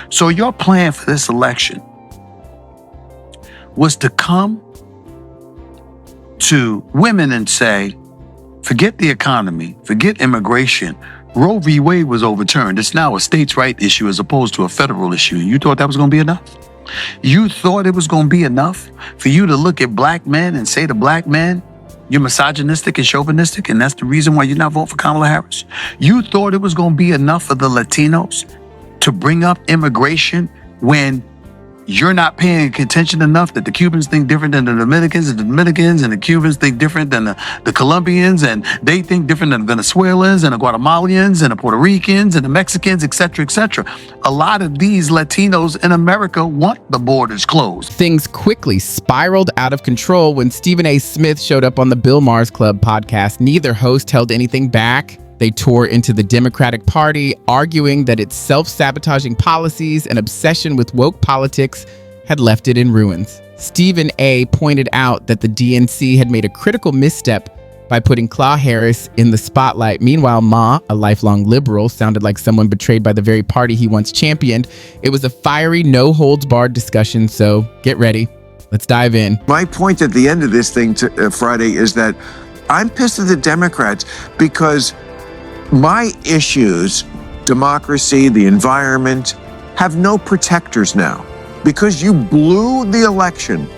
So your plan for this election was to come to women and say, forget the economy, forget immigration. Roe v. Wade was overturned. It's now a states' right issue as opposed to a federal issue. You thought that was going to be enough? You thought it was going to be enough for you to look at black men and say to black men, you're misogynistic and chauvinistic, and that's the reason why you're not voting for Kamala Harris? You thought it was going to be enough for the Latinos to bring up immigration when you're not paying attention enough that the Cubans think different than the Dominicans, and the Dominicans and the Cubans think different than the Colombians, and they think different than the Venezuelans and the Guatemalans and the Puerto Ricans and the Mexicans, et cetera, et cetera. A lot of these Latinos in America want the borders closed. Things quickly spiraled out of control when Stephen A. Smith showed up on the Bill Maher's Club podcast. Neither host held anything back. They tore into the Democratic Party, arguing that its self-sabotaging policies and obsession with woke politics had left it in ruins. Stephen A. pointed out that the DNC had made a critical misstep by putting Kamala Harris in the spotlight. Meanwhile, Ma, a lifelong liberal, sounded like someone betrayed by the very party he once championed. It was a fiery, no-holds-barred discussion, so get ready. Let's dive in. My point at the end of this thing Friday is that I'm pissed at the Democrats because my issues, democracy, the environment, have no protectors now. Because you blew the election,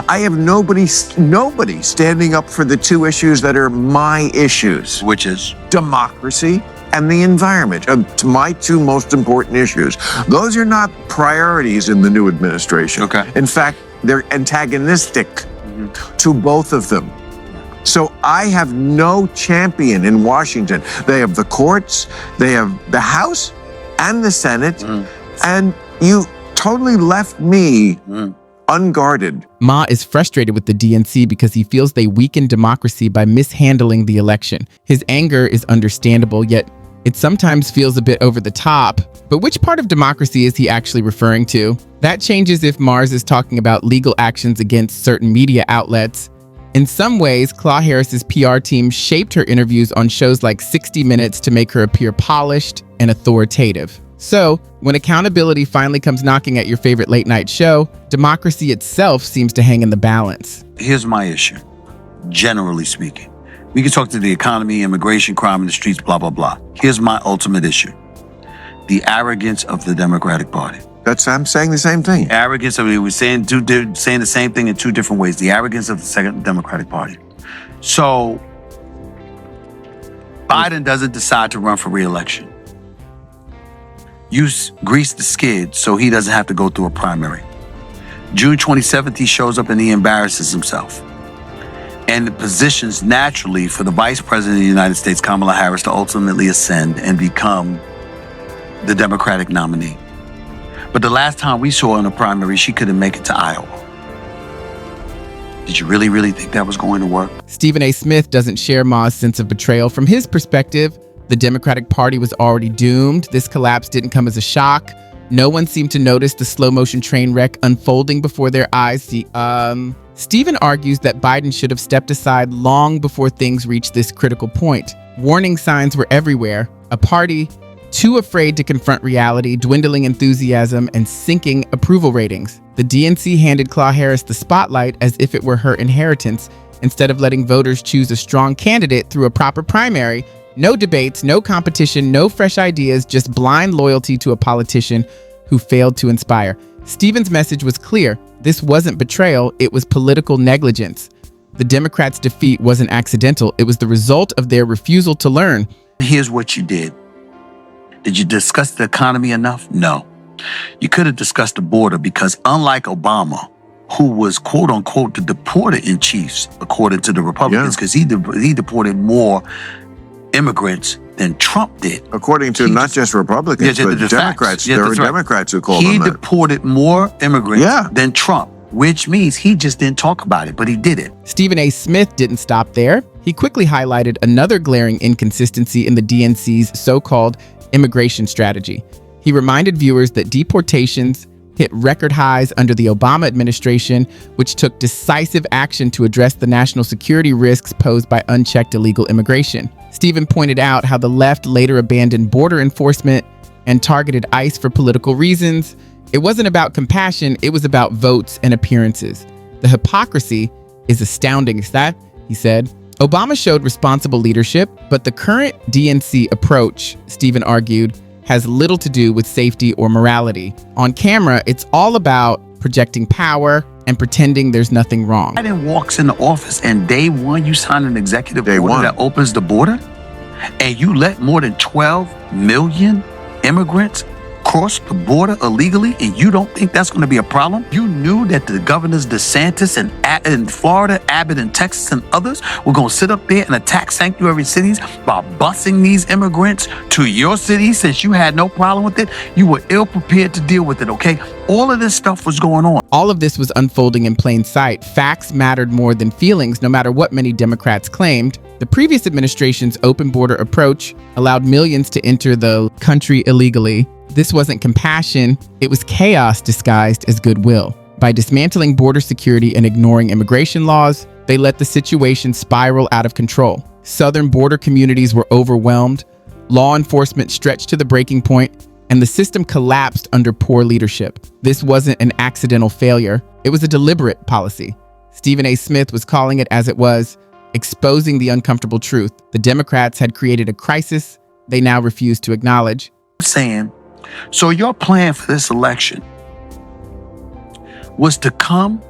I have nobody standing up for the two issues that are my issues. Which is? Democracy and the environment, to my two most important issues. Those are not priorities in the new administration. Okay. In fact, they're antagonistic to both of them. So I have no champion in Washington. They have the courts, they have the House and the Senate, and you totally left me unguarded. Ma is frustrated with the DNC because he feels they weakened democracy by mishandling the election. His anger is understandable, yet it sometimes feels a bit over the top. But which part of democracy is he actually referring to? That changes if Mars is talking about legal actions against certain media outlets. In some ways, Kamala Harris's PR team shaped her interviews on shows like 60 Minutes to make her appear polished and authoritative. So, when accountability finally comes knocking at your favorite late-night show, democracy itself seems to hang in the balance. Here's my issue, generally speaking. We can talk to the economy, immigration, crime in the streets, blah, blah, blah. Here's my ultimate issue. The arrogance of the Democratic Party. I'm saying the same thing. Arrogance of it. We're saying the same thing in two different ways. The arrogance of the second Democratic Party. So, Biden doesn't decide to run for re-election. You grease the skid so he doesn't have to go through a primary. June 27th, he shows up and he embarrasses himself. And it positions naturally for the Vice President of the United States, Kamala Harris, to ultimately ascend and become the Democratic nominee. But the last time we saw her in a primary, she couldn't make it to Iowa. Did you really, really think that was going to work? Stephen A. Smith doesn't share Ma's sense of betrayal. From his perspective, the Democratic Party was already doomed. This collapse didn't come as a shock. No one seemed to notice the slow-motion train wreck unfolding before their eyes. Stephen argues that Biden should have stepped aside long before things reached this critical point. Warning signs were everywhere. A party too afraid to confront reality, dwindling enthusiasm, and sinking approval ratings. The DNC handed Kamala Harris the spotlight as if it were her inheritance, instead of letting voters choose a strong candidate through a proper primary. No debates, no competition, no fresh ideas, just blind loyalty to a politician who failed to inspire. Stephen's message was clear. This wasn't betrayal, it was political negligence. The Democrats' defeat wasn't accidental, it was the result of their refusal to learn. Here's what you did. Did you discuss the economy enough? No. You could have discussed the border because unlike Obama, who was quote unquote the deporter in chief, according to the Republicans, because he deported more immigrants than Trump did. According to not just Republicans, but Democrats. There were Democrats who called him that. He deported more immigrants than Trump, which means he just didn't talk about it, but he did it. Stephen A. Smith didn't stop there. He quickly highlighted another glaring inconsistency in the DNC's so-called immigration strategy. He reminded viewers that deportations hit record highs under the Obama administration, which took decisive action to address the national security risks posed by unchecked illegal immigration. Stephen pointed out how the left later abandoned border enforcement and targeted ICE for political reasons. It wasn't about compassion, it was about votes and appearances. The hypocrisy is astounding, is that? He said. Obama showed responsible leadership, but the current DNC approach, Stephen argued, has little to do with safety or morality. On camera, it's all about projecting power and pretending there's nothing wrong. Biden walks in the office and day one, you sign an executive order that opens the border, and you let more than 12 million immigrants cross the border illegally, and you don't think that's going to be a problem? You knew that the governors DeSantis and in Florida, Abbott in Texas, and others were going to sit up there and attack sanctuary cities by busing these immigrants to your city since you had no problem with it. You were ill prepared to deal with it, okay? All of this stuff was going on. All of this was unfolding in plain sight. Facts mattered more than feelings, no matter what many Democrats claimed. The previous administration's open border approach allowed millions to enter the country illegally. This wasn't compassion, it was chaos disguised as goodwill. By dismantling border security and ignoring immigration laws, they let the situation spiral out of control. Southern border communities were overwhelmed, law enforcement stretched to the breaking point, and the system collapsed under poor leadership. This wasn't an accidental failure, it was a deliberate policy. Stephen A. Smith was calling it as it was, exposing the uncomfortable truth. The Democrats had created a crisis they now refuse to acknowledge. Saying, so your plan for this election was to come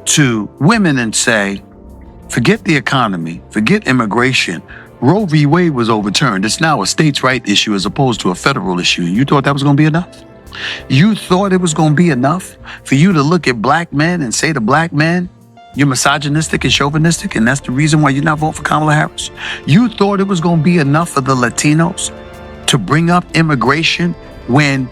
to women and say, forget the economy, forget immigration. Roe v. Wade was overturned. It's now a states' right issue as opposed to a federal issue. You thought that was going to be enough? You thought it was going to be enough for you to look at black men and say to black men, you're misogynistic and chauvinistic, and that's the reason why you're not voting for Kamala Harris? You thought it was going to be enough for the Latinos to bring up immigration when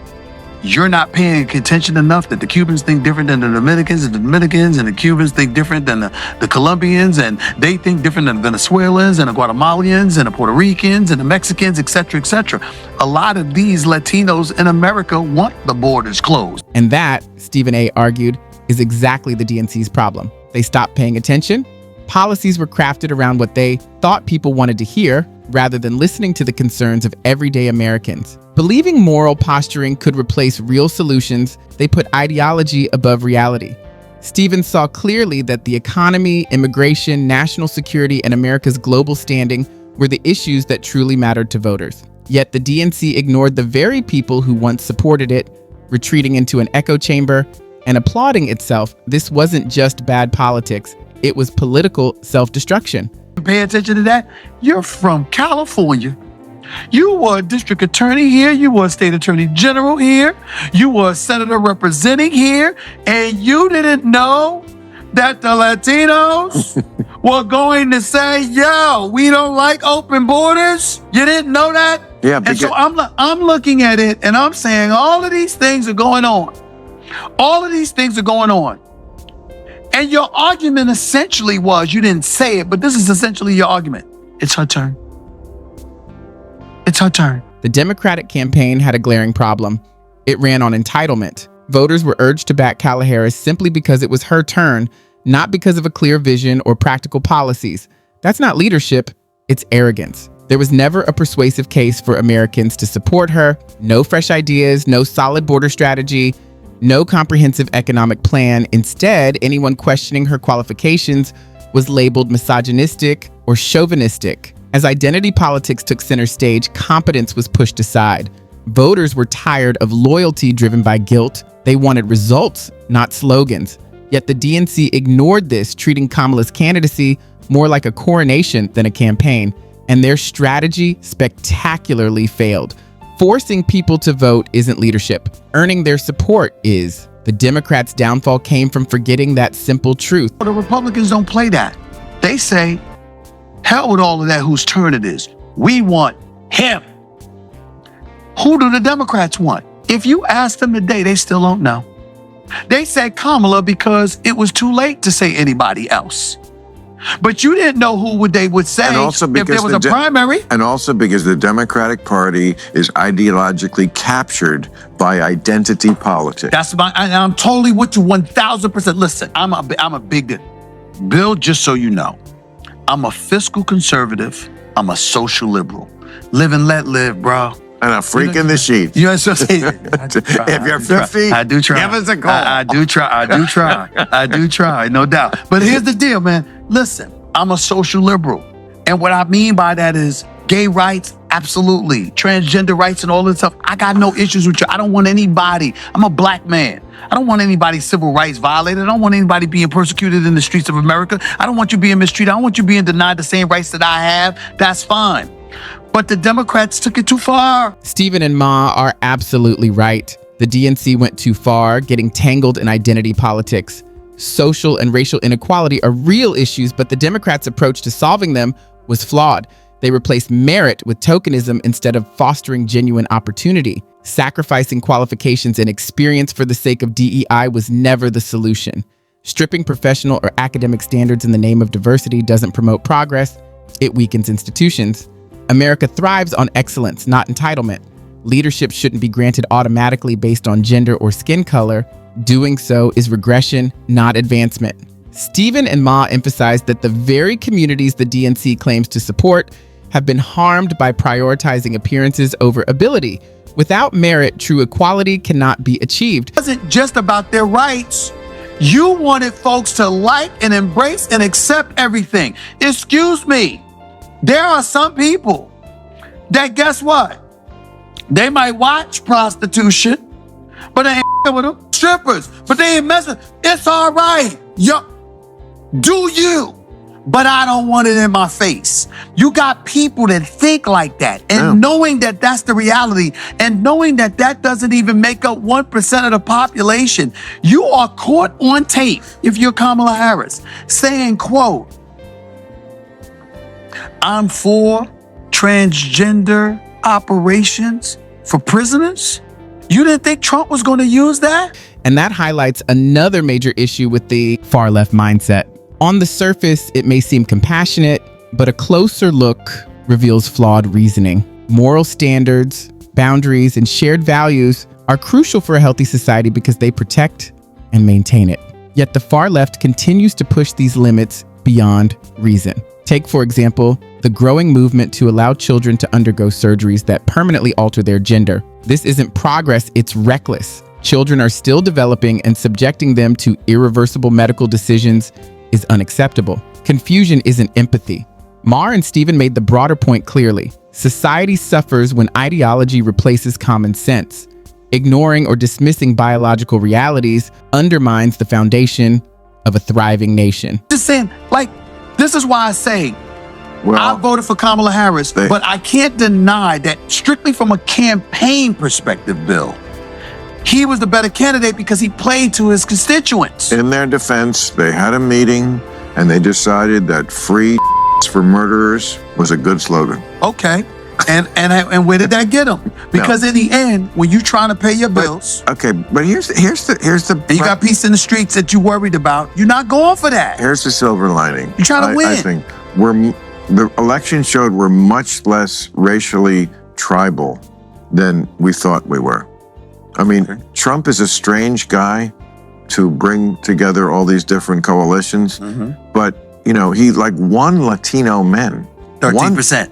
you're not paying attention enough that the Cubans think different than the Dominicans, and the Dominicans and the Cubans think different than the Colombians, and they think different than the Venezuelans and the Guatemalans and the Puerto Ricans and the Mexicans, etc., etc. A lot of these Latinos in America want the borders closed. And that, Stephen A. argued, is exactly the DNC's problem. They stopped paying attention. Policies were crafted around what they thought people wanted to hear, rather than listening to the concerns of everyday Americans. Believing moral posturing could replace real solutions, they put ideology above reality. Stephen saw clearly that the economy, immigration, national security, and America's global standing were the issues that truly mattered to voters. Yet the DNC ignored the very people who once supported it, retreating into an echo chamber and applauding itself. This wasn't just bad politics, it was political self-destruction. Pay attention to that. You're from California. You were a district attorney here. You were a state attorney general here. You were a senator representing here. And you didn't know that the Latinos were going to say, yo, we don't like open borders. You didn't know that? Yeah. And so I'm looking at it and I'm saying all of these things are going on. All of these things are going on. And your argument essentially was, you didn't say it, but this is essentially your argument. It's her turn. It's her turn. The Democratic campaign had a glaring problem. It ran on entitlement. Voters were urged to back Kamala Harris simply because it was her turn, not because of a clear vision or practical policies. That's not leadership, it's arrogance. There was never a persuasive case for Americans to support her, no fresh ideas, no solid border strategy, no comprehensive economic plan. Instead, anyone questioning her qualifications was labeled misogynistic or chauvinistic. As identity politics took center stage, competence was pushed aside. Voters were tired of loyalty driven by guilt. They wanted results, not slogans. Yet the DNC ignored this, treating Kamala's candidacy more like a coronation than a campaign. And their strategy spectacularly failed. Forcing people to vote isn't leadership. Earning their support is. The Democrats' downfall came from forgetting that simple truth. The Republicans don't play that. They say, hell with all of that, whose turn it is. We want him. Who do the Democrats want? If you ask them today, they still don't know. They said Kamala because it was too late to say anybody else. But you didn't know who they would say if there was a primary. And also because the Democratic Party is ideologically captured by identity politics. I'm totally with you 1,000%. Listen, I'm a big Bill, just so you know, I'm a fiscal conservative. I'm a social liberal. Live and let live, bro. And a freak in the sheets. You know what I'm saying? If you're 50, I do try. give us a call. I do try. I do try, no doubt. But here's the deal, man. Listen, I'm a social liberal. And what I mean by that is gay rights, absolutely. Transgender rights and all this stuff. I got no issues with you. I don't want anybody. I'm a black man. I don't want anybody's civil rights violated. I don't want anybody being persecuted in the streets of America. I don't want you being mistreated. I don't want you being denied the same rights that I have. That's fine. But the Democrats took it too far. Stephen and Ma are absolutely right. The DNC went too far, getting tangled in identity politics. Social and racial inequality are real issues, but the Democrats' approach to solving them was flawed. They replaced merit with tokenism instead of fostering genuine opportunity. Sacrificing qualifications and experience for the sake of DEI was never the solution. Stripping professional or academic standards in the name of diversity doesn't promote progress, it weakens institutions. America thrives on excellence, not entitlement. Leadership shouldn't be granted automatically based on gender or skin color. Doing so is regression, not advancement. Stephen and Ma emphasized that the very communities the DNC claims to support have been harmed by prioritizing appearances over ability. Without merit, true equality cannot be achieved. It wasn't just about their rights. You wanted folks to like and embrace and accept everything. Excuse me. There are some people that, guess what? They might watch prostitution, but they ain't with them. Strippers, but they ain't messing. It's all right. Do you? But I don't want it in my face. You got people that think like that, and knowing that that's the reality, and knowing that that doesn't even make up 1% of the population, you are caught on tape, if you're Kamala Harris, saying, quote, I'm for transgender operations for prisoners. You didn't think Trump was going to use that? And that highlights another major issue with the far left mindset. On the surface, it may seem compassionate, but a closer look reveals flawed reasoning. Moral standards, boundaries, and shared values are crucial for a healthy society because they protect and maintain it. Yet the far left continues to push these limits beyond reason. Take, for example, the growing movement to allow children to undergo surgeries that permanently alter their gender. This isn't progress, it's reckless. Children are still developing, and subjecting them to irreversible medical decisions is unacceptable. Confusion isn't empathy. Maher and Stephen made the broader point clearly. Society suffers when ideology replaces common sense. Ignoring or dismissing biological realities undermines the foundation of a thriving nation. Just saying, like, this is why I say, I voted for Kamala Harris, but I can't deny that strictly from a campaign perspective, Bill, he was the better candidate because he played to his constituents. In their defense, they had a meeting and they decided that free for murderers was a good slogan. Okay. And where did that get them? Because in the end, when you're trying to pay your bills, but here's the and you got peace in the streets that you worried about, you're not going for that. Here's the silver lining. You're trying to win. I think the election showed we're much less racially tribal than we thought we were. I mean, Trump is a strange guy to bring together all these different coalitions, but he won Latino men. 13%.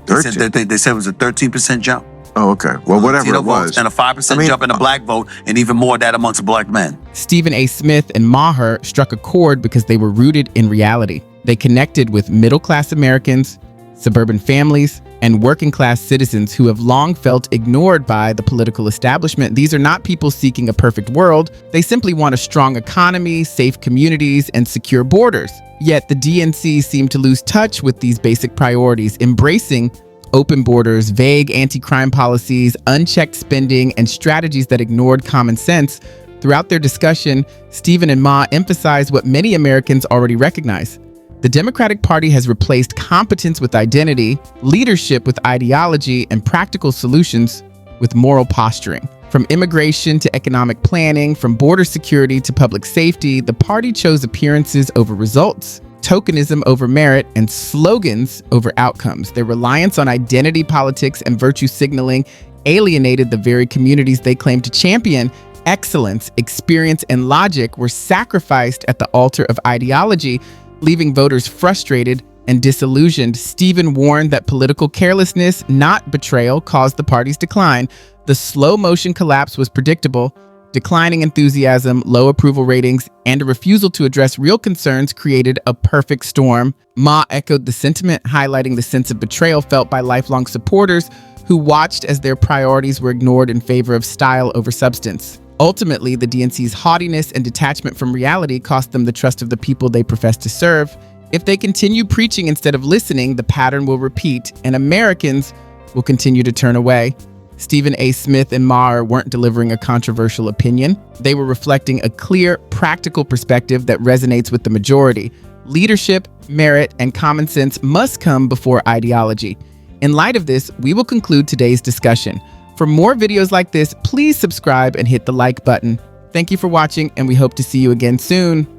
They said it was a 13% jump. Oh, okay. Well, whatever it was. And a 5% jump in the black vote, and even more of that amongst black men. Stephen A. Smith and Maher struck a chord because they were rooted in reality. They connected with middle-class Americans, suburban families, and working-class citizens who have long felt ignored by the political establishment. These are not people seeking a perfect world. They simply want a strong economy, safe communities, and secure borders. Yet the DNC seemed to lose touch with these basic priorities, embracing open borders, vague anti-crime policies, unchecked spending, and strategies that ignored common sense. Throughout their discussion, Stephen and Ma emphasized what many Americans already recognize. The Democratic Party has replaced competence with identity, leadership with ideology, and practical solutions with moral posturing. From immigration to economic planning, from border security to public safety, the party chose appearances over results, tokenism over merit, and slogans over outcomes. Their reliance on identity politics and virtue signaling alienated the very communities they claimed to champion. Excellence, experience, and logic were sacrificed at the altar of ideology, leaving voters frustrated and disillusioned, Stephen warned that political carelessness, not betrayal, caused the party's decline. The slow motion collapse was predictable. Declining enthusiasm, low approval ratings, and a refusal to address real concerns created a perfect storm. Ma echoed the sentiment, highlighting the sense of betrayal felt by lifelong supporters who watched as their priorities were ignored in favor of style over substance. Ultimately, the DNC's haughtiness and detachment from reality cost them the trust of the people they profess to serve. If they continue preaching instead of listening, the pattern will repeat, and Americans will continue to turn away. Stephen A. Smith and Maher weren't delivering a controversial opinion. They were reflecting a clear, practical perspective that resonates with the majority. Leadership, merit, and common sense must come before ideology. In light of this, we will conclude today's discussion. For more videos like this, please subscribe and hit the like button. Thank you for watching, and we hope to see you again soon.